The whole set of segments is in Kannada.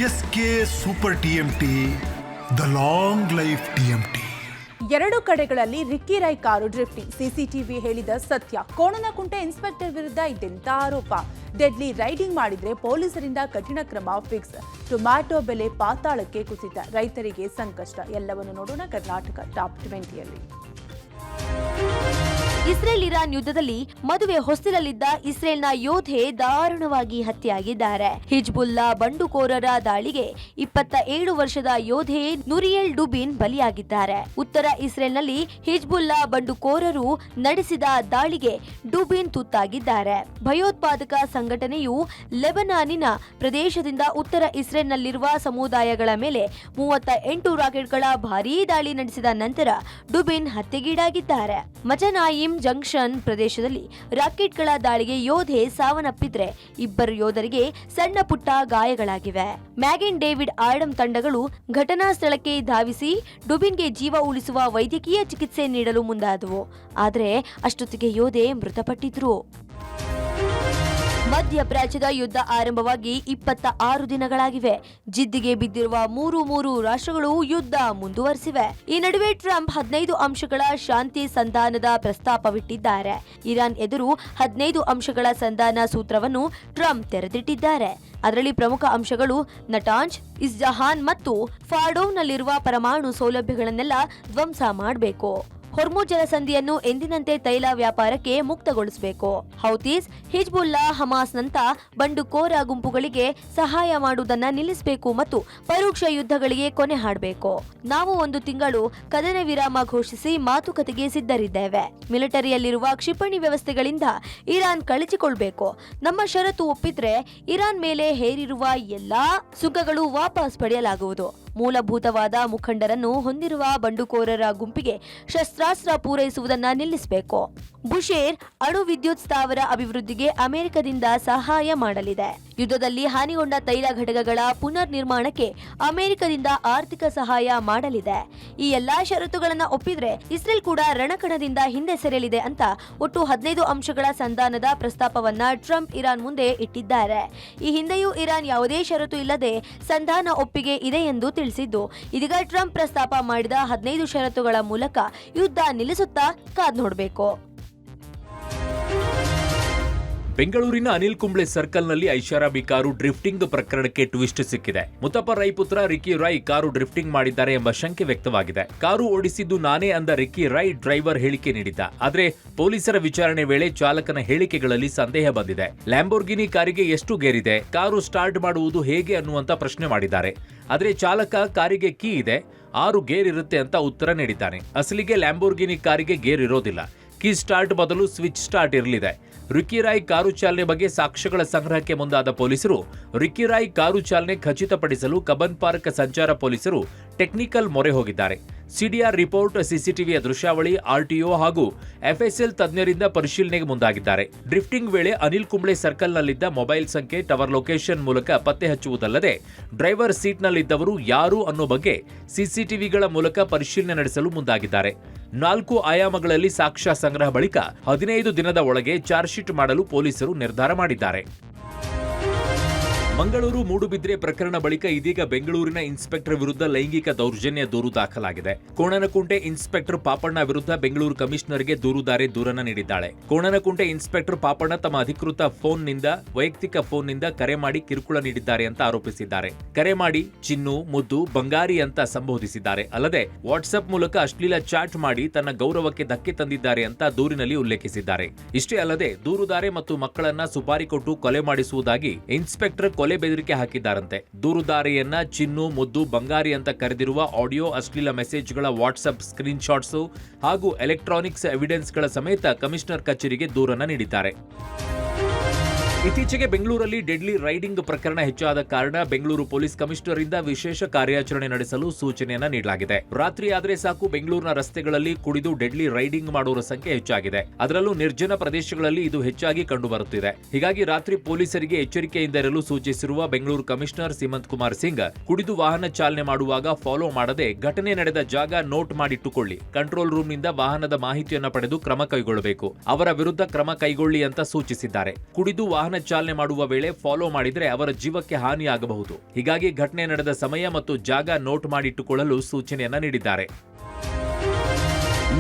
SK super TMT, the long life TMT. ಎರಡು ಕಡೆಗಳಲ್ಲಿ Ricky Rai car drifting. CCTV ಹೇಳಿದ ಸತ್ಯ. ಕೋಣನಕುಂಟೆ ಇನ್ಸ್ಪೆಕ್ಟರ್ ವಿರುದ್ಧ ಇದ್ದೆಂಥ ಆರೋಪ. ಡೆಡ್ಲಿ ರೈಡಿಂಗ್ ಮಾಡಿದ್ರೆ ಪೊಲೀಸರಿಂದ ಕಠಿಣ ಕ್ರಮ ಫಿಕ್ಸ್. ಟೊಮ್ಯಾಟೊ ಬೆಲೆ ಪಾತಾಳಕ್ಕೆ ಕುಸಿತ, ರೈತರಿಗೆ ಸಂಕಷ್ಟ. ಎಲ್ಲವನ್ನು ನೋಡೋಣ ಕರ್ನಾಟಕ ಟಾಪ್ 20ಯಲ್ಲಿ. ಇಸ್ರೇಲ್ ಇರಾನ್ ಯುದ್ಧದಲ್ಲಿ ಮದುವೆ ಹೊಸ್ತಿಲಲ್ಲಿದ್ದ ಇಸ್ರೇಲ್ನ ಯೋಧೆ ದಾರುಣವಾಗಿ ಹತ್ಯೆಯಾಗಿದ್ದಾರೆ. ಹಿಜ್ಬುಲ್ಲಾ ಬಂಡುಕೋರರ ದಾಳಿಗೆ 27 ವರ್ಷದ ಯೋಧೆ ನುರಿಯೆಲ್ ಡುಬಿನ್ ಬಲಿಯಾಗಿದ್ದಾರೆ. ಉತ್ತರ ಇಸ್ರೇಲ್ನಲ್ಲಿ ಹಿಜ್ಬುಲ್ಲಾ ಬಂಡುಕೋರರು ನಡೆಸಿದ ದಾಳಿಗೆ ಡುಬಿನ್ ತುತ್ತಾಗಿದ್ದಾರೆ. ಭಯೋತ್ಪಾದಕ ಸಂಘಟನೆಯು ಲೆಬನಾನಿನ ಪ್ರದೇಶದಿಂದ ಉತ್ತರ ಇಸ್ರೇಲ್ನಲ್ಲಿರುವ ಸಮುದಾಯಗಳ ಮೇಲೆ 38 ರಾಕೆಟ್ಗಳ ಭಾರೀ ದಾಳಿ ನಡೆಸಿದ ನಂತರ ಡುಬಿನ್ ಹತ್ಯೆಗೀಡಾಗಿದ್ದಾರೆ. ಮಜನಾಯಿಮ್ ಜಂಕ್ಷನ್ ಪ್ರದೇಶದಲ್ಲಿ ರಾಕೆಟ್ಗಳ ದಾಳಿಗೆ ಯೋಧೆ ಸಾವನ್ನಪ್ಪಿದ್ರೆ ಇಬ್ಬರು ಯೋಧರಿಗೆ ಸಣ್ಣ ಪುಟ್ಟ ಗಾಯಗಳಾಗಿವೆ. ಮ್ಯಾಗಿನ್ ಡೇವಿಡ್ ಆರ್ಡಮ್ ತಂಡಗಳು ಘಟನಾ ಸ್ಥಳಕ್ಕೆ ಧಾವಿಸಿ ಡುಬಿನ್ಗೆ ಜೀವ ಉಳಿಸುವ ವೈದ್ಯಕೀಯ ಚಿಕಿತ್ಸೆ ನೀಡಲು ಮುಂದಾದವು. ಆದರೆ ಅಷ್ಟೊತ್ತಿಗೆ ಯೋಧೆ ಮೃತಪಟ್ಟಿದ್ರು. ಮಧ್ಯಪ್ರಾಚ್ಯದ ಯುದ್ಧ ಆರಂಭವಾಗಿ 26 ದಿನಗಳಾಗಿವೆ. ಜಿದ್ದಿಗೆ ಬಿದ್ದಿರುವ ಮೂರು ರಾಷ್ಟ್ರಗಳು ಯುದ್ಧ ಮುಂದುವರೆಸಿವೆ. ಈ ನಡುವೆ ಟ್ರಂಪ್ 15 ಅಂಶಗಳ ಶಾಂತಿ ಸಂಧಾನದ ಪ್ರಸ್ತಾಪವಿಟ್ಟಿದ್ದಾರೆ. ಇರಾನ್ ಎದುರು 15 ಅಂಶಗಳ ಸಂಧಾನ ಸೂತ್ರವನ್ನು ಟ್ರಂಪ್ ತೆರೆದಿಟ್ಟಿದ್ದಾರೆ. ಅದರಲ್ಲಿ ಪ್ರಮುಖ ಅಂಶಗಳು ನಟಾಂಜ್, ಇಸ್ಜಹಾನ್ ಮತ್ತು ಫಾರ್ಡೋವ್ನಲ್ಲಿರುವ ಪರಮಾಣು ಸೌಲಭ್ಯಗಳನ್ನೆಲ್ಲ ಧ್ವಂಸ ಮಾಡಬೇಕು. ಹೊರ್ಮುಜ್ ಜಲಸಂಧಿಯನ್ನು ಎಂದಿನಂತೆ ತೈಲ ವ್ಯಾಪಾರಕ್ಕೆ ಮುಕ್ತಗೊಳಿಸಬೇಕು. ಹೌತೀಸ್, ಹಿಜ್ಬುಲ್ಲಾ, ಹಮಾಸ್ನಂತ ಬಂಡುಕೋರ ಗುಂಪುಗಳಿಗೆ ಸಹಾಯ ಮಾಡುವುದನ್ನ ನಿಲ್ಲಿಸಬೇಕು ಮತ್ತು ಪರೋಕ್ಷ ಯುದ್ಧಗಳಿಗೆ ಕೊನೆ ಹಾಡಬೇಕು. ನಾವು 1 ತಿಂಗಳು ಕದನ ವಿರಾಮ ಘೋಷಿಸಿ ಮಾತುಕತೆಗೆ ಸಿದ್ಧರಿದ್ದೇವೆ. ಮಿಲಿಟರಿಯಲ್ಲಿರುವ ಕ್ಷಿಪಣಿ ವ್ಯವಸ್ಥೆಗಳಿಂದ ಇರಾನ್ ಕಳಚಿಕೊಳ್ಬೇಕು. ನಮ್ಮ ಷರತ್ತು ಒಪ್ಪಿದ್ರೆ ಇರಾನ್ ಮೇಲೆ ಹೇರಿರುವ ಎಲ್ಲಾ ಸುಂಕಗಳು ವಾಪಸ್ ಪಡೆಯಲಾಗುವುದು. ಮೂಲಭೂತವಾದ ಮುಖಂಡರನ್ನು ಹೊಂದಿರುವ ಬಂಡುಕೋರರ ಗುಂಪಿಗೆ ಶಸ್ತ್ರಾಸ್ತ್ರ ಪೂರೈಸುವುದನ್ನ ನಿಲ್ಲಿಸಬೇಕು. ಬುಷೇರ್ ಅಣು ವಿದ್ಯುತ್ ಸ್ಥಾವರ ಅಭಿವೃದ್ಧಿಗೆ ಅಮೆರಿಕದಿಂದ ಸಹಾಯ ಮಾಡಲಿದೆ. ಯುದ್ಧದಲ್ಲಿ ಹಾನಿಗೊಂಡ ತೈಲ ಘಟಕಗಳ ಪುನರ್ ನಿರ್ಮಾಣಕ್ಕೆ ಅಮೆರಿಕದಿಂದ ಆರ್ಥಿಕ ಸಹಾಯ ಮಾಡಲಿದೆ. ಈ ಎಲ್ಲಾ ಷರತ್ತುಗಳನ್ನು ಒಪ್ಪಿದ್ರೆ ಇಸ್ರೇಲ್ ಕೂಡ ರಣಕಣದಿಂದ ಹಿಂದೆ ಸರಿಯಲಿದೆ ಅಂತ ಒಟ್ಟು 15 ಅಂಶಗಳ ಸಂಧಾನದ ಪ್ರಸ್ತಾಪವನ್ನ ಟ್ರಂಪ್ ಇರಾನ್ ಮುಂದೆ ಇಟ್ಟಿದ್ದಾರೆ. ಈ ಹಿಂದೆಯೂ ಇರಾನ್ ಯಾವುದೇ ಷರತ್ತು ಇಲ್ಲದೆ ಸಂಧಾನ ಒಪ್ಪಿಗೆ ಇದೆ ಎಂದು ತಿಳಿಸಿದ್ದು, ಇದೀಗ ಟ್ರಂಪ್ ಪ್ರಸ್ತಾಪ ಮಾಡಿದ 15 ಷರತ್ತುಗಳ ಮೂಲಕ ಯುದ್ಧ ನಿಲ್ಲಿಸುತ್ತಾ ಕಾದ್ ನೋಡಬೇಕು. ಬೆಂಗಳೂರಿನ ಅನಿಲ್ ಕುಂಬ್ಳೆ ಸರ್ಕಲ್ನಲ್ಲಿ ಐಷಾರಾಮಿ ಕಾರು ಡ್ರಿಫ್ಟಿಂಗ್ ಪ್ರಕರಣಕ್ಕೆ ಟ್ವಿಸ್ಟ್ ಸಿಕ್ಕಿದೆ. ಮುತ್ತಪ್ಪ ರೈ ಪುತ್ರ ರಿಕ್ಕಿ ರೈ ಕಾರು ಡ್ರಿಫ್ಟಿಂಗ್ ಮಾಡಿದ್ದಾರೆ ಎಂಬ ಶಂಕೆ ವ್ಯಕ್ತವಾಗಿದೆ. ಕಾರು ಓಡಿಸಿದ್ದು ನಾನೇ ಅಂದ ರಿಕ್ಕಿ ರೈ ಡ್ರೈವರ್ ಹೇಳಿಕೆ ನೀಡಿದ್ದ. ಆದರೆ ಪೊಲೀಸರ ವಿಚಾರಣೆ ವೇಳೆ ಚಾಲಕನ ಹೇಳಿಕೆಗಳಲ್ಲಿ ಸಂದೇಹ ಬಂದಿದೆ. ಲ್ಯಾಂಬೋರ್ಗಿನಿ ಕಾರಿಗೆ ಎಷ್ಟು ಗೇರಿದೆ, ಕಾರು ಸ್ಟಾರ್ಟ್ ಮಾಡುವುದು ಹೇಗೆ ಅನ್ನುವಂತ ಪ್ರಶ್ನೆ ಮಾಡಿದ್ದಾರೆ. ಆದರೆ ಚಾಲಕ ಕಾರಿಗೆ ಕೀ ಇದೆ, 6 ಗೇರ್ ಇರುತ್ತೆ ಅಂತ ಉತ್ತರ ನೀಡಿದ್ದಾನೆ. ಅಸಲಿಗೆ ಲ್ಯಾಂಬೋರ್ಗಿನಿ ಕಾರಿಗೆ ಗೇರ್ ಇರೋದಿಲ್ಲ. ಕೀ ಸ್ಟಾರ್ಟ್ ಬದಲು ಸ್ವಿಚ್ ಸ್ಟಾರ್ಟ್ ಇರಲಿದೆ. ರಿಕ್ಕಿ ರಾಯ್ ಕಾರು ಚಾಲನೆ ಬಗ್ಗೆ ಸಾಕ್ಷ್ಯಗಳ ಸಂಗ್ರಹಕ್ಕೆ ಮುಂದಾದ ಪೊಲೀಸರು ರಿಕ್ಕಿ ರಾಯ್ ಕಾರು ಚಾಲನೆ ಖಚಿತಪಡಿಸಲು ಕಬ್ಬನ್ ಪಾರ್ಕ್ ಸಂಚಾರ ಪೊಲೀಸರು ಟೆಕ್ನಿಕಲ್ ಮೊರೆ ಹೋಗಿದ್ದಾರೆ. ಸಿಡಿಆರ್ ರಿಪೋರ್ಟ್, ಸಿಸಿಟಿವಿಯ ದೃಶ್ಯಾವಳಿ, ಆರ್ಟಿಒ ಹಾಗೂ ಎಫ್ಎಸ್ಎಲ್ ತಜ್ಞರಿಂದ ಪರಿಶೀಲನೆಗೆ ಮುಂದಾಗಿದ್ದಾರೆ. ಡ್ರಿಫ್ಟಿಂಗ್ ವೇಳೆ ಅನಿಲ್ ಕುಂಬ್ಳೆ ಸರ್ಕಲ್ನಲ್ಲಿದ್ದ ಮೊಬೈಲ್ ಸಂಖ್ಯೆ, ಟವರ್ ಲೊಕೇಶನ್ ಮೂಲಕ ಪತ್ತೆ ಹಚ್ಚುವುದಲ್ಲದೆ ಡ್ರೈವರ್ ಸೀಟ್ನಲ್ಲಿದ್ದವರು ಯಾರು ಅನ್ನೋ ಬಗ್ಗೆ ಸಿಸಿಟಿವಿಗಳ ಮೂಲಕ ಪರಿಶೀಲನೆ ನಡೆಸಲು ಮುಂದಾಗಿದ್ದಾರೆ. 4 ಆಯಾಮಗಳಲ್ಲಿ ಸಾಕ್ಷ್ಯ ಸಂಗ್ರಹ ಬಳಿಕ 15 ದಿನದ ಒಳಗೆ ಚಾರ್ಜ್ ಶೀಟ್ ಮಾಡಲು ಪೊಲೀಸರು ನಿರ್ಧಾರ ಮಾಡಿದ್ದಾರೆ. ಮಂಗಳೂರು ಮೂಡುಬಿದ್ರೆ ಪ್ರಕರಣ ಬಳಿಕ ಇದೀಗ ಬೆಂಗಳೂರಿನ ಇನ್ಸ್ಪೆಕ್ಟರ್ ವಿರುದ್ಧ ಲೈಂಗಿಕ ದೌರ್ಜನ್ಯ ದೂರು ದಾಖಲಾಗಿದೆ. ಕೋಣನಕುಂಟೆ ಇನ್ಸ್ಪೆಕ್ಟರ್ ಪಾಪಣ್ಣ ವಿರುದ್ಧ ಬೆಂಗಳೂರು ಕಮಿಷನರ್ಗೆ ದೂರುದಾರೆ ದೂರನ್ನ ನೀಡಿದ್ದಾಳೆ. ಕೋಣನಕುಂಟೆ ಇನ್ಸ್ಪೆಕ್ಟರ್ ಪಾಪಣ್ಣ ತಮ್ಮ ಅಧಿಕೃತ ವೈಯಕ್ತಿಕ ಫೋನ್ನಿಂದ ಕರೆ ಮಾಡಿ ಕಿರುಕುಳ ನೀಡಿದ್ದಾರೆ ಅಂತ ಆರೋಪಿಸಿದ್ದಾರೆ. ಕರೆ ಮಾಡಿ ಚಿನ್ನು, ಮುದ್ದು, ಬಂಗಾರಿ ಅಂತ ಸಂಬೋಧಿಸಿದ್ದಾರೆ. ಅಲ್ಲದೆ ವಾಟ್ಸ್ಆಪ್ ಮೂಲಕ ಅಶ್ಲೀಲ ಚಾಟ್ ಮಾಡಿ ತನ್ನ ಗೌರವಕ್ಕೆ ಧಕ್ಕೆ ತಂದಿದ್ದಾರೆ ಅಂತ ದೂರಿನಲ್ಲಿ ಉಲ್ಲೇಖಿಸಿದ್ದಾರೆ. ಇಷ್ಟೇ ಅಲ್ಲದೆ ದೂರುದಾರೆ ಮತ್ತು ಮಕ್ಕಳನ್ನ ಸುಪಾರಿ ಕೊಟ್ಟು ಕೊಲೆ ಮಾಡಿಸುವುದಾಗಿ ಇನ್ಸ್ಪೆಕ್ಟರ್ ಕೊಲೆ ಬೆದರಿಕೆ ಹಾಕಿದ್ದಾರಂತೆ. ದೂರುದಾರಿಯನ್ನ ಚಿನ್ನು, ಮುದ್ದು, ಬಂಗಾರಿ ಅಂತ ಕರೆದಿರುವ ಆಡಿಯೋ, ಅಶ್ಲೀಲ ಮೆಸೇಜ್ಗಳ ವಾಟ್ಸ್ಆಪ್ ಸ್ಕ್ರೀನ್ ಶಾಟ್ಸ್ ಹಾಗೂ ಎಲೆಕ್ಟ್ರಾನಿಕ್ಸ್ ಎವಿಡೆನ್ಸ್ಗಳ ಸಮೇತ ಕಮಿಷನರ್ ಕಚೇರಿಗೆ ದೂರನ್ನ ನೀಡಿದ್ದಾರೆ. ಇತ್ತೀಚೆಗೆ ಬೆಂಗಳೂರಲ್ಲಿ ಡೆಡ್ಲಿ ರೈಡಿಂಗ್ ಪ್ರಕರಣ ಹೆಚ್ಚಾದ ಕಾರಣ ಬೆಂಗಳೂರು ಪೊಲೀಸ್ ಕಮಿಷನರ್ ಇಂದ ವಿಶೇಷ ಕಾರ್ಯಾಚರಣೆ ನಡೆಸಲು ಸೂಚನೆಯನ್ನ ನೀಡಲಾಗಿದೆ. ರಾತ್ರಿ ಆದ್ರೆ ಸಾಕು ಬೆಂಗಳೂರಿನ ರಸ್ತೆಗಳಲ್ಲಿ ಕುಡಿದು ಡೆಡ್ಲಿ ರೈಡಿಂಗ್ ಮಾಡುವ ಸಂಖ್ಯೆ ಹೆಚ್ಚಾಗಿದೆ. ಅದರಲ್ಲೂ ನಿರ್ಜನ ಪ್ರದೇಶಗಳಲ್ಲಿ ಇದು ಹೆಚ್ಚಾಗಿ ಕಂಡುಬರುತ್ತಿದೆ. ಹೀಗಾಗಿ ರಾತ್ರಿ ಪೊಲೀಸರಿಗೆ ಎಚ್ಚರಿಕೆಯಿಂದ ಇರಲು ಸೂಚಿಸಿರುವ ಬೆಂಗಳೂರು ಕಮಿಷನರ್ ಸಿಮಂತ್ ಕುಮಾರ್ ಸಿಂಗ್, ಕುಡಿದು ವಾಹನ ಚಾಲನೆ ಮಾಡುವಾಗ ಫಾಲೋ ಮಾಡದೆ ಘಟನೆ ನಡೆದ ಜಾಗ ನೋಟ್ ಮಾಡಿಟ್ಟುಕೊಳ್ಳಿ, ಕಂಟ್ರೋಲ್ ರೂಮ್ನಿಂದ ವಾಹನದ ಮಾಹಿತಿಯನ್ನು ಪಡೆದು ಕ್ರಮ ಕೈಗೊಳ್ಳಬೇಕು, ಅವರ ವಿರುದ್ಧ ಕ್ರಮ ಕೈಗೊಳ್ಳಿ ಅಂತ ಸೂಚಿಸಿದ್ದಾರೆ. ಕುಡಿದು ವಾಹನ ವಾಹನ ಚಾಲನೆ ಮಾಡುವ ವೇಳೆ ಫಾಲೋ ಮಾಡಿದರೆ ಅವರ ಜೀವಕ್ಕೆ ಹಾನಿಯಾಗಬಹುದು. ಹೀಗಾಗಿ ಘಟನೆ ನಡೆದ ಸಮಯ ಮತ್ತು ಜಾಗ ನೋಟ್ ಮಾಡಿಟ್ಟುಕೊಳ್ಳಲು ಸೂಚನೆಯನ್ನ ನೀಡಿದ್ದಾರೆ.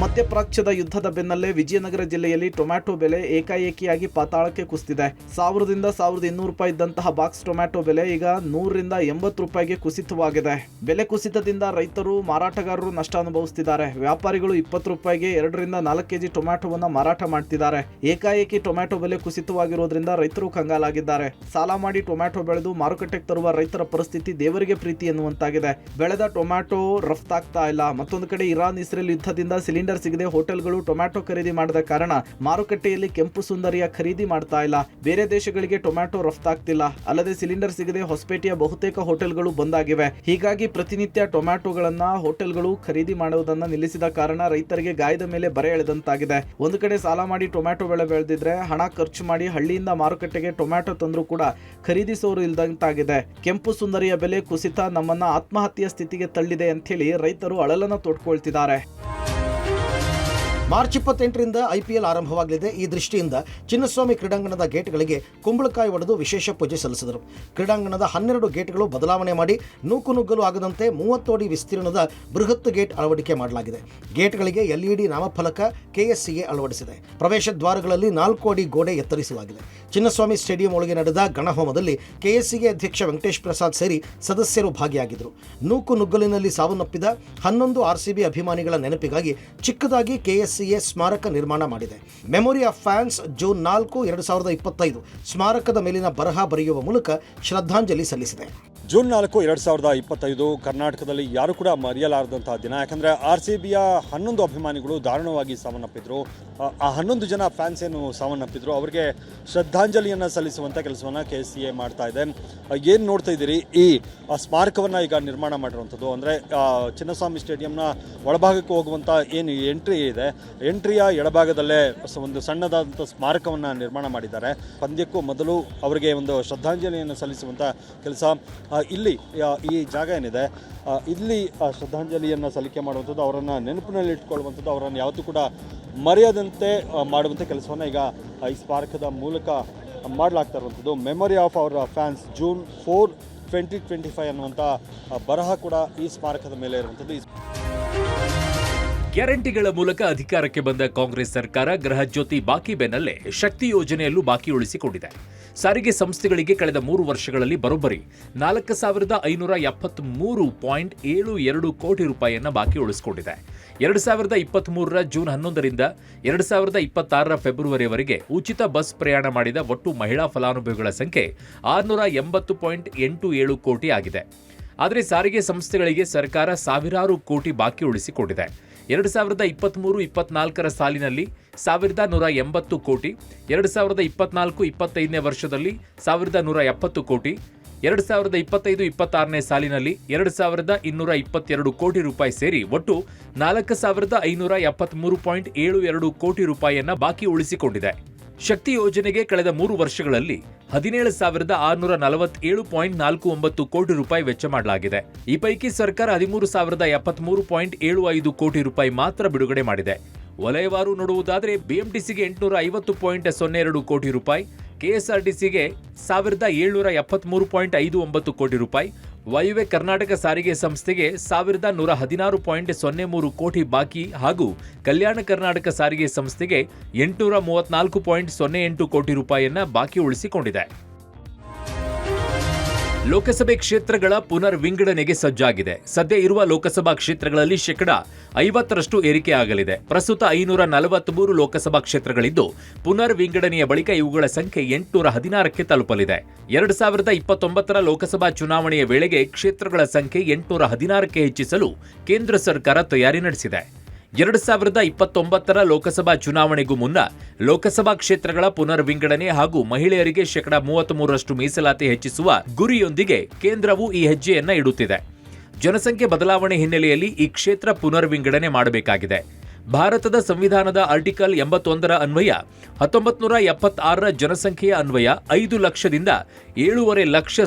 ಮಧ್ಯಪ್ರಾಚ್ಯದ ಯುದ್ಧದ ಬೆನ್ನಲ್ಲೇ ವಿಜಯನಗರ ಜಿಲ್ಲೆಯಲ್ಲಿ ಟೊಮ್ಯಾಟೊ ಬೆಲೆ ಏಕಾಏಕಿಯಾಗಿ ಪಾತಾಳಕ್ಕೆ ಕುಸಿದಿದೆ. 1000ರಿಂದ 1200 ರೂಪಾಯಿ ಇದ್ದಂತಹ ಬಾಕ್ಸ್ ಟೊಮ್ಯಾಟೊ ಬೆಲೆ ಈಗ 100ರಿಂದ 80 ರೂಪಾಯಿಗೆ ಕುಸಿತವಾಗಿದೆ. ಬೆಲೆ ಕುಸಿತದಿಂದ ರೈತರು, ಮಾರಾಟಗಾರರು ನಷ್ಟ ಅನುಭವಿಸುತ್ತಿದ್ದಾರೆ. ವ್ಯಾಪಾರಿಗಳು 20 ರೂಪಾಯಿಗೆ 2ರಿಂದ 4 ಕೆಜಿ ಟೊಮ್ಯಾಟೊವನ್ನು ಮಾರಾಟ ಮಾಡ್ತಿದ್ದಾರೆ. ಏಕಾಏಕಿ ಟೊಮ್ಯಾಟೊ ಬೆಲೆ ಕುಸಿತವಾಗಿರೋದ್ರಿಂದ ರೈತರು ಕಂಗಾಲಾಗಿದ್ದಾರೆ. ಸಾಲ ಮಾಡಿ ಟೊಮ್ಯಾಟೊ ಬೆಳೆದು ಮಾರುಕಟ್ಟೆಗೆ ತರುವ ರೈತರ ಪರಿಸ್ಥಿತಿ ದೇವರಿಗೆ ಪ್ರೀತಿ ಎನ್ನುವಂತಾಗಿದೆ. ಬೆಳೆದ ಟೊಮ್ಯಾಟೊ ರಫ್ತಾಗ್ತಾ ಇಲ್ಲ. ಮತ್ತೊಂದು ಕಡೆ ಇರಾನ್ ಇಸ್ರೇಲ್ ಯುದ್ಧದಿಂದ ಸಿಲಿಂಡರ್ ಸಿಗದೆ ಹೋಟೆಲ್ಗಳು ಟೊಮ್ಯಾಟೊ ಖರೀದಿ ಮಾಡದ ಕಾರಣ ಮಾರುಕಟ್ಟೆಯಲ್ಲಿ ಕೆಂಪು ಸುಂದರಿಯ ಖರೀದಿ ಮಾಡ್ತಾ ಇಲ್ಲ. ಬೇರೆ ದೇಶಗಳಿಗೆ ಟೊಮ್ಯಾಟೊ ರಫ್ತಾಗ್ತಿಲ್ಲ. ಅಲ್ಲದೆ ಸಿಲಿಂಡರ್ ಸಿಗದೆ ಹೊಸಪೇಟೆಯ ಬಹುತೇಕ ಹೋಟೆಲ್ಗಳು ಬಂದಾಗಿವೆ. ಹೀಗಾಗಿ ಪ್ರತಿನಿತ್ಯ ಟೊಮ್ಯಾಟೊಗಳನ್ನ ಹೋಟೆಲ್ಗಳು ಖರೀದಿ ಮಾಡುವುದನ್ನ ನಿಲ್ಲಿಸಿದ ಕಾರಣ ರೈತರಿಗೆ ಗಾಯದ ಮೇಲೆ ಬರೆ ಎಳೆದಂತಾಗಿದೆ. ಒಂದು ಕಡೆ ಸಾಲ ಮಾಡಿ ಟೊಮ್ಯಾಟೊ ಬೆಳೆ ಬೆಳೆದಿದ್ರೆ ಹಣ ಖರ್ಚು ಮಾಡಿ ಹಳ್ಳಿಯಿಂದ ಮಾರುಕಟ್ಟೆಗೆ ಟೊಮ್ಯಾಟೊ ತಂದ್ರೂ ಕೂಡ ಖರೀದಿಸೋರು ಇಲ್ದಂತಾಗಿದೆ. ಕೆಂಪು ಸುಂದರಿಯ ಬೆಲೆ ಕುಸಿತ ನಮ್ಮನ್ನ ಆತ್ಮಹತ್ಯೆಯ ಸ್ಥಿತಿಗೆ ತಳ್ಳಿದೆ ಅಂತ ಹೇಳಿ ರೈತರು ಅಳಲನ್ನ ತೋಡ್ಕೊಳ್ತಿದ್ದಾರೆ. ಮಾರ್ಚ್ 28ರಿಂದ IPL ಆರಂಭವಾಗಲಿದೆ. ಈ ದೃಷ್ಟಿಯಿಂದ ಚಿನ್ನಸ್ವಾಮಿ ಕ್ರೀಡಾಂಗಣದ ಗೇಟ್ಗಳಿಗೆ ಕುಂಬಳಕಾಯಿ ಒಡೆದು ವಿಶೇಷ ಪೂಜೆ ಸಲ್ಲಿಸಿದರು. ಕ್ರೀಡಾಂಗಣದ 12 ಗೇಟ್ಗಳು ಬದಲಾವಣೆ ಮಾಡಿ ನೂಕುನುಗ್ಗಲು ಆಗದಂತೆ 30 ಅಡಿ ವಿಸ್ತೀರ್ಣದ ಬೃಹತ್ ಗೇಟ್ ಅಳವಡಿಕೆ ಮಾಡಲಾಗಿದೆ. ಗೇಟ್ಗಳಿಗೆ LED ನಾಮಫಲಕ KSCA ಅಳವಡಿಸಿದೆ. ಪ್ರವೇಶ ದ್ವಾರಗಳಲ್ಲಿ 4 ಅಡಿ ಗೋಡೆ ಎತ್ತರಿಸಲಾಗಿದೆ. ಚಿನ್ನಸ್ವಾಮಿ ಸ್ಟೇಡಿಯಂ ಒಳಗೆ ನಡೆದ ಗಣಹೋಮದಲ್ಲಿ KSCA ಅಧ್ಯಕ್ಷ ವೆಂಕಟೇಶ್ ಪ್ರಸಾದ್ ಸೇರಿ ಸದಸ್ಯರು ಭಾಗಿಯಾಗಿದ್ದರು. ನೂಕುನುಗ್ಗಲಿನಲ್ಲಿ ಸಾವನ್ನಪ್ಪಿದ 11 RCB ಅಭಿಮಾನಿಗಳ ನೆನಪಿಗಾಗಿ ಚಿಕ್ಕದಾಗಿ KSCA ಸ್ಮಾರಕ ನಿರ್ಮಾಣ ಮಾಡಿದೆ. ಮೆಮೊರಿ ಆಫ್ ಫ್ಯಾನ್ಸ್ ಜೂನ್ 4, 2025 ಸ್ಮಾರಕದ ಮೇಲಿನ ಬರಹ ಬರೆಯುವ ಮೂಲಕ ಶ್ರದ್ಧಾಂಜಲಿ ಸಲ್ಲಿಸಿದೆ. ಜೂನ್ 4, 2025 ಕರ್ನಾಟಕದಲ್ಲಿ ಯಾರು ಕೂಡ ಮರೆಯಲಾರದಂತಹ ದಿನ. ಯಾಕಂದರೆ RCBಯ 11 ಅಭಿಮಾನಿಗಳು ದಾರುಣವಾಗಿ ಸಾವನ್ನಪ್ಪಿದ್ರು. ಆ 11 ಜನ ಫ್ಯಾನ್ಸ್ ಏನು ಸಾವನ್ನಪ್ಪಿದ್ರು ಅವರಿಗೆ ಶ್ರದ್ಧಾಂಜಲಿಯನ್ನು ಸಲ್ಲಿಸುವಂಥ ಕೆಲಸವನ್ನು KSCA ಮಾಡ್ತಾ ಇದೆ. ಏನು ನೋಡ್ತಾ ಇದ್ದೀರಿ, ಈ ಸ್ಮಾರಕವನ್ನು ಈಗ ನಿರ್ಮಾಣ ಮಾಡಿರುವಂಥದ್ದು ಅಂದರೆ ಚಿನ್ನಸ್ವಾಮಿ ಸ್ಟೇಡಿಯಂನ ಒಳಭಾಗಕ್ಕೆ ಹೋಗುವಂಥ ಏನು ಎಂಟ್ರಿ ಇದೆ, ಎಂಟ್ರಿಯ ಎಡಭಾಗದಲ್ಲೇ ಒಂದು ಸಣ್ಣದಾದಂಥ ಸ್ಮಾರಕವನ್ನು ನಿರ್ಮಾಣ ಮಾಡಿದ್ದಾರೆ. ಪಂದ್ಯಕ್ಕೂ ಮೊದಲು ಅವರಿಗೆ ಒಂದು ಶ್ರದ್ಧಾಂಜಲಿಯನ್ನು ಸಲ್ಲಿಸುವಂಥ ಕೆಲಸ ಇಲ್ಲಿ ಈ ಜಾಗ ಏನಿದೆ ಇಲ್ಲಿ ಶ್ರದ್ಧಾಂಜಲಿಯನ್ನು ಸಲ್ಲಿಕೆ ಮಾಡುವಂಥದ್ದು, ಅವರನ್ನು ನೆನಪಿನಲ್ಲಿ ಇಟ್ಕೊಳ್ಳುವಂಥದ್ದು, ಅವರನ್ನು ಯಾವತ್ತೂ ಕೂಡ ಮರೆಯದಂತೆ ಮಾಡುವಂಥ ಕೆಲಸವನ್ನು ಈಗ ಈ ಸ್ಮಾರಕದ ಮೂಲಕ ಮಾಡಲಾಗ್ತಾ ಇರುವಂಥದ್ದು. Memory of our fans June 4, 2025 ಅನ್ನುವಂಥ ಬರಹ ಕೂಡ ಈ ಸ್ಮಾರಕದ ಮೇಲೆ ಇರುವಂಥದ್ದು. ಗ್ಯಾರಂಟಿಗಳ ಮೂಲಕ ಅಧಿಕಾರಕ್ಕೆ ಬಂದ ಕಾಂಗ್ರೆಸ್ ಸರ್ಕಾರ ಗೃಹಜ್ಯೋತಿ ಬಾಕಿ ಬೆನ್ನಲ್ಲೇ ಶಕ್ತಿ ಯೋಜನೆಯಲ್ಲೂ ಬಾಕಿ ಉಳಿಸಿಕೊಂಡಿದೆ. ಸಾರಿಗೆ ಸಂಸ್ಥೆಗಳಿಗೆ ಕಳೆದ 3 ವರ್ಷಗಳಲ್ಲಿ ಬರೋಬ್ಬರಿ 4,573.72 ಕೋಟಿ ರೂಪಾಯಿಯನ್ನು ಬಾಕಿ ಉಳಿಸಿಕೊಂಡಿದೆ. 2023ರ ಜೂನ್ 11ರಿಂದ 2026ರ ಫೆಬ್ರವರಿವರೆಗೆ ಉಚಿತ ಬಸ್ ಪ್ರಯಾಣ ಮಾಡಿದ ಒಟ್ಟು ಮಹಿಳಾ ಫಲಾನುಭವಿಗಳ ಸಂಖ್ಯೆ 680.87 ಕೋಟಿ ಆಗಿದೆ. ಆದರೆ ಸಾರಿಗೆ ಸಂಸ್ಥೆಗಳಿಗೆ ಸರ್ಕಾರ ಸಾವಿರಾರು ಕೋಟಿ ಬಾಕಿ ಉಳಿಸಿಕೊಂಡಿದೆ. 2023-24ರ ಸಾಲಿನಲ್ಲಿ 1,180 ಕೋಟಿ, 2024-25ನೇ ವರ್ಷದಲ್ಲಿ 1,170 ಕೋಟಿ, 2025-26ನೇ ಸಾಲಿನಲ್ಲಿ 2,222 ಕೋಟಿ ರೂಪಾಯಿ ಸೇರಿ ಒಟ್ಟು 4,573.72 ಕೋಟಿ ರೂಪಾಯಿಯನ್ನ ಬಾಕಿ ಉಳಿಸಿಕೊಂಡಿದೆ. ಶಕ್ತಿ ಯೋಜನೆಗೆ ಕಳೆದ 3 ವರ್ಷಗಳಲ್ಲಿ 17,647.49 ಕೋಟಿ ರೂಪಾಯಿ ವೆಚ್ಚ ಮಾಡಲಾಗಿದೆ. ಈ ಪೈಕಿ ಸರ್ಕಾರ 13,073.75 ಕೋಟಿ ರೂಪಾಯಿ ಮಾತ್ರ ಬಿಡುಗಡೆ ಮಾಡಿದೆ. ವಲಯವಾರು ನೋಡುವುದಾದರೆ BMTCಗೆ 850.02 ಕೋಟಿ ರೂಪಾಯಿ, KSRTCಗೆ 1,773.59 ಕೋಟಿ ರೂಪಾಯಿ, ವಾಯುವ್ಯ ಕರ್ನಾಟಕ ಸಾರಿಗೆ ಸಂಸ್ಥೆಗೆ 1,116.03 ಕೋಟಿ ಬಾಕಿ ಹಾಗೂ ಕಲ್ಯಾಣ ಕರ್ನಾಟಕ ಸಾರಿಗೆ ಸಂಸ್ಥೆಗೆ 834.08 ಕೋಟಿ ರೂಪಾಯಿಯನ್ನ ಬಾಕಿ ಉಳಿಸಿಕೊಂಡಿದೆ. ಲೋಕಸಭೆ ಕ್ಷೇತ್ರಗಳ ಪುನರ್ ವಿಂಗಡಣೆಗೆ ಸಜ್ಜಾಗಿದೆ. ಸದ್ಯ ಇರುವ ಲೋಕಸಭಾ ಕ್ಷೇತ್ರಗಳಲ್ಲಿ 50% ಏರಿಕೆ ಆಗಲಿದೆ. ಪ್ರಸ್ತುತ 543 ಲೋಕಸಭಾ ಕ್ಷೇತ್ರಗಳಿದ್ದು ಪುನರ್ ವಿಂಗಡಣೆಯ ಬಳಿಕ ಇವುಗಳ ಸಂಖ್ಯೆ 816ಕ್ಕೆ ತಲುಪಲಿದೆ. 2029ರ ಲೋಕಸಭಾ ಚುನಾವಣೆಯ ವೇಳೆಗೆ ಕ್ಷೇತ್ರಗಳ ಸಂಖ್ಯೆ 816ಕ್ಕೆ ಹೆಚ್ಚಿಸಲು ಕೇಂದ್ರ ಸರ್ಕಾರ ತಯಾರಿ ನಡೆಸಿದೆ. 2029ರ ಲೋಕಸಭಾ ಚುನಾವಣೆಗೂ ಮುನ್ನ ಲೋಕಸಭಾ ಕ್ಷೇತ್ರಗಳ ಪುನರ್ ವಿಂಗಡಣೆ ಹಾಗೂ ಮಹಿಳೆಯರಿಗೆ 33% ಮೀಸಲಾತಿ ಹೆಚ್ಚಿಸುವ ಗುರಿಯೊಂದಿಗೆ ಕೇಂದ್ರವು ಈ ಹೆಜ್ಜೆಯನ್ನ ಇಡುತ್ತಿದೆ. ಜನಸಂಖ್ಯೆ ಬದಲಾವಣೆ ಹಿನ್ನೆಲೆಯಲ್ಲಿ ಈ ಕ್ಷೇತ್ರ ಪುನರ್ ವಿಂಗಡಣೆ ಮಾಡಬೇಕಾಗಿದೆ. ಭಾರತದ ಸಂವಿಧಾನದ ಆರ್ಟಿಕಲ್ 81ರ ಅನ್ವಯ 1976ರ ಜನಸಂಖ್ಯೆಯ ಅನ್ವಯ 5 ಲಕ್ಷದಿಂದ 7.5 ಲಕ್ಷ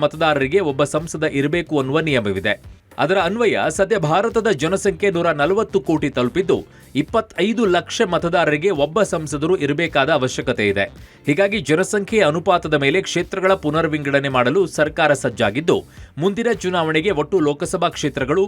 ಮತದಾರರಿಗೆ ಒಬ್ಬ ಸಂಸದ ಇರಬೇಕು ಅನ್ನುವ ನಿಯಮವಿದೆ. ಅದರ ಅನ್ವಯ ಸದ್ಯ ಭಾರತದ ಜನಸಂಖ್ಯೆ 140 ಕೋಟಿ ತಲುಪಿದ್ದು 25 ಲಕ್ಷ ಮತದಾರರಿಗೆ ಒಬ್ಬ ಸಂಸದರು ಇರಬೇಕಾದ ಅವಶ್ಯಕತೆ ಇದೆ. ಹೀಗಾಗಿ ಜನಸಂಖ್ಯೆಯ ಅನುಪಾತದ ಮೇಲೆ ಕ್ಷೇತ್ರಗಳ ಪುನರ್ವಿಂಗಡಣೆ ಮಾಡಲು ಸರ್ಕಾರ ಸಜ್ಜಾಗಿದ್ದು, ಮುಂದಿನ ಚುನಾವಣೆಗೆ ಒಟ್ಟು ಲೋಕಸಭಾ ಕ್ಷೇತ್ರಗಳು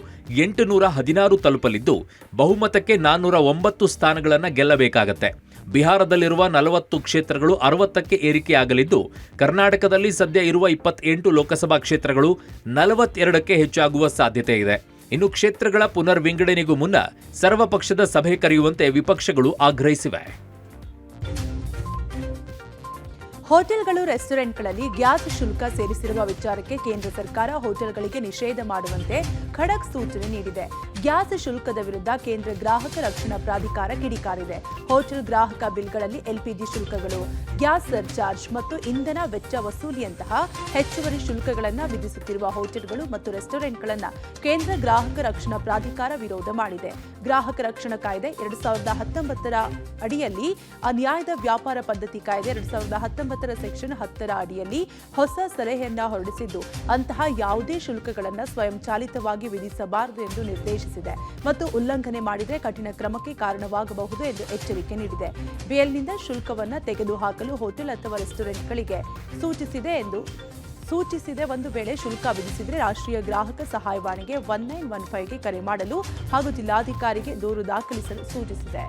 816 ತಲುಪಲಿದ್ದು, ಬಹುಮತಕ್ಕೆ 409 ಸ್ಥಾನಗಳನ್ನು ಗೆಲ್ಲಬೇಕಾಗತ್ತೆ. ಬಿಹಾರದಲ್ಲಿರುವ 40 ಕ್ಷೇತ್ರಗಳು 60ಕ್ಕೆ ಏರಿಕೆಯಾಗಲಿದ್ದು, ಕರ್ನಾಟಕದಲ್ಲಿ ಸದ್ಯ ಇರುವ 28 ಲೋಕಸಭಾ ಕ್ಷೇತ್ರಗಳು 42ಕ್ಕೆ ಹೆಚ್ಚಾಗುವ ಸಾಧ್ಯತೆ ಇದೆ. ಇನ್ನು ಕ್ಷೇತ್ರಗಳ ಪುನರ್ವಿಂಗಡಣೆಗೂ ಮುನ್ನ ಸರ್ವಪಕ್ಷದ ಸಭೆ ಕರೆಯುವಂತೆ ವಿಪಕ್ಷಗಳು ಆಗ್ರಹಿಸಿವೆ. ಹೋಟೆಲ್ಗಳು, ರೆಸ್ಟೋರೆಂಟ್ಗಳಲ್ಲಿ ಗ್ಯಾಸ್ ಶುಲ್ಕ ಸೇರಿಸಿರುವ ವಿಚಾರಕ್ಕೆ ಕೇಂದ್ರ ಸರ್ಕಾರ ಹೋಟೆಲ್ಗಳಿಗೆ ನಿಷೇಧ ಮಾಡುವಂತೆ ಖಡಕ್ ಸೂಚನೆ ನೀಡಿದೆ. ಗ್ಯಾಸ್ ಶುಲ್ಕದ ವಿರುದ್ಧ ಕೇಂದ್ರ ಗ್ರಾಹಕ ರಕ್ಷಣಾ ಪ್ರಾಧಿಕಾರ ಕಿಡಿಕಾರಿದೆ. ಹೋಟೆಲ್ ಗ್ರಾಹಕ ಬಿಲ್ಗಳಲ್ಲಿ ಎಲ್ಪಿಜಿ ಶುಲ್ಕಗಳು, ಗ್ಯಾಸ್ ಸರ್ಚಾರ್ಜ್ ಮತ್ತು ಇಂಧನ ವೆಚ್ಚ ವಸೂಲಿಯಂತಹ ಹೆಚ್ಚುವರಿ ಶುಲ್ಕಗಳನ್ನು ವಿಧಿಸುತ್ತಿರುವ ಹೋಟೆಲ್ಗಳು ಮತ್ತು ರೆಸ್ಟೋರೆಂಟ್ಗಳನ್ನು ಕೇಂದ್ರ ಗ್ರಾಹಕ ರಕ್ಷಣಾ ಪ್ರಾಧಿಕಾರ ವಿರೋಧ ಮಾಡಿದೆ. ಗ್ರಾಹಕ ರಕ್ಷಣಾ ಕಾಯ್ದೆ 2019ರ ಅಡಿಯಲ್ಲಿ, ಅನ್ಯಾಯದ ವ್ಯಾಪಾರ ಪದ್ಧತಿ ಕಾಯ್ದೆ 2019 ಸೆಕ್ಷನ್ 10ರ ಅಡಿಯಲ್ಲಿ ಹೊಸ ಸಲಹೆಯನ್ನ ಹೊರಡಿಸಿದ್ದು, ಅಂತಹ ಯಾವುದೇ ಶುಲ್ಕಗಳನ್ನು ಸ್ವಯಂಚಾಲಿತವಾಗಿ ವಿಧಿಸಬಾರದು ಎಂದು ನಿರ್ದೇಶಿಸಿದೆ ಮತ್ತು ಉಲ್ಲಂಘನೆ ಮಾಡಿದರೆ ಕಠಿಣ ಕ್ರಮಕ್ಕೆ ಕಾರಣವಾಗಬಹುದು ಎಂದು ಎಚ್ಚರಿಕೆ ನೀಡಿದೆ. ಬಿಎಲ್ನಿಂದ ಶುಲ್ಕವನ್ನು ತೆಗೆದುಹಾಕಲು ಹೋಟೆಲ್ ಅಥವಾ ರೆಸ್ಟೋರೆಂಟ್ಗಳಿಗೆ ಸೂಚಿಸಿದೆ. ಒಂದು ವೇಳೆ ಶುಲ್ಕ ವಿಧಿಸಿದರೆ ರಾಷ್ಟ್ರೀಯ ಗ್ರಾಹಕ ಸಹಾಯವಾಣಿಗೆ 1915ಗೆ ಕರೆ ಮಾಡಲು ಹಾಗೂ ಜಿಲ್ಲಾಧಿಕಾರಿಗೆ ದೂರು ದಾಖಲಿಸಲು ಸೂಚಿಸಿದೆ.